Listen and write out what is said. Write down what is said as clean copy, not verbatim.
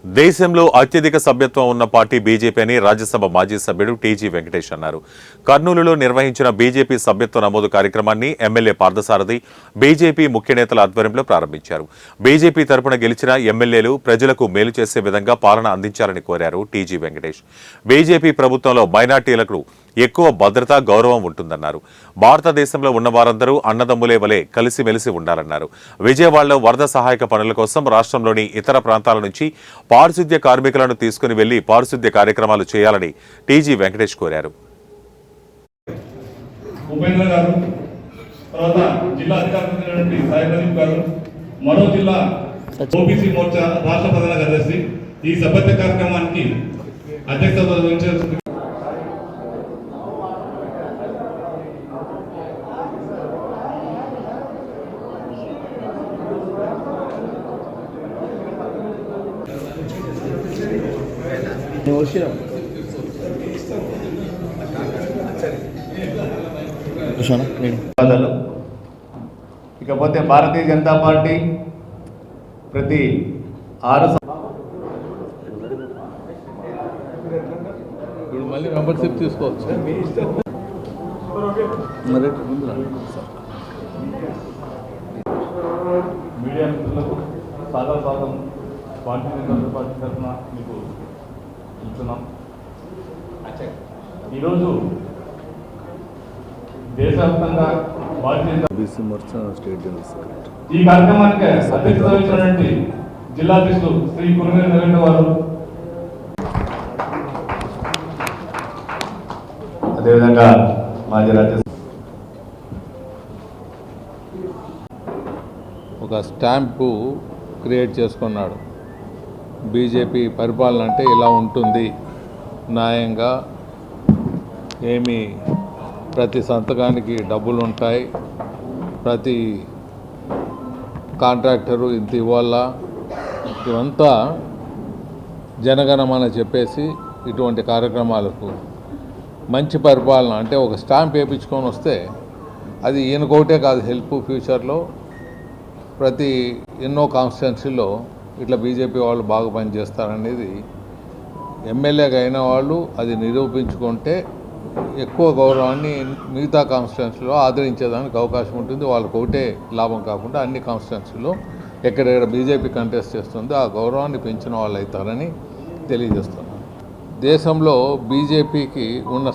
దేశంలో అత్యధిక సభ్యత్వం ఉన్న పార్టీ బీజేపీ అని రాజ్యసభ మాజీ సభ్యుడు టీజీ వెంకటేష్ అన్నారు. కర్నూలులో నిర్వహించిన బీజేపీ సభ్యత్వ నమోదు కార్యక్రమాన్ని ఎమ్మెల్యే పార్థసారథి బీజేపీ ముఖ్య నేతల ఆధ్వర్యంలో ప్రారంభించారు. బీజేపీ తరపున గెలిచిన ఎమ్మెల్యేలు ప్రజలకు మేలు చేసే విధంగా పాలన అందించాలని కోరారు టీజీ వెంకటేష్. బీజేపీ ప్రభుత్వంలో మైనార్టీలకు ఎక్కువ భద్రత, గౌరవం ఉంటుందన్నారు. భారతదేశంలో ఉన్న వారందరూ అన్నదమ్ములే వలె కలిసిమెలిసి ఉండాలన్నారు. విజయవాడలో వరద సహాయక పనుల కోసం రాష్ట్రంలోని ఇతర ప్రాంతాల నుంచి పారిశుద్ధ్య కార్మికులను తీసుకుని వెళ్లి పారిశుద్ధ్య కార్యక్రమాలు చేయాలని టీజీ వెంకటేష్ కోరారు. ఈ సభ్యత్వ కార్యక్రమానికి అధ్యక్షత వహించాల్సింది ఇకపోతే భారతీయ జనతా పార్టీ ప్రతి 6 మళ్ళీ మెంబర్షిప్ తీసుకోవచ్చు. మీడియా మిత్రులకు స్వాగతం భారతీయ జనతా పార్టీ తరఫున మీకు ఇస్తున్నాం. ఈరోజు దేశవ్యాప్తంగా ఈ కార్యక్రమానికి అధ్యక్షత వహించినటువంటి జిల్లా అధ్యక్షులు శ్రీ కురుమేరు నరేంద్ర గారు, అదేవిధంగా మాజీ రాజ్యసభ ఒక స్టాంపు క్రియేట్ చేసుకున్నాడు. బీజేపీ పరిపాలన అంటే ఇలా ఉంటుంది, న్యాయంగా, ఏమి ప్రతి సంతకానికి డబ్బులు ఉంటాయి, ప్రతి కాంట్రాక్టరు ఇంత ఇవ్వాలా, ఇవంతా జనగణమన చెప్పేసి ఇటువంటి కార్యక్రమాలకు మంచి పరిపాలన అంటే ఒక స్టాంప్ వేయించుకొని వస్తే అది ఈయనకోటే కాదు హెల్ప్, ఫ్యూచర్లో ప్రతి ఎన్నో కాన్స్టిట్యున్సీలో ఇట్లా బీజేపీ వాళ్ళు బాగా పనిచేస్తారనేది ఎమ్మెల్యేగా అయిన వాళ్ళు అది నిరూపించుకుంటే ఎక్కువ గౌరవాన్ని మిగతా కాన్స్టిట్యున్సీలో ఆదరించేదానికి అవకాశం ఉంటుంది. వాళ్ళకి ఒకటే లాభం కాకుండా అన్ని కాన్స్టిట్యున్సీలో ఎక్కడెక్కడ బీజేపీ కంటెస్ట్ చేస్తుందో ఆ గౌరవాన్ని పెంచిన వాళ్ళు అవుతారని తెలియజేస్తున్నారు. దేశంలో బీజేపీకి ఉన్న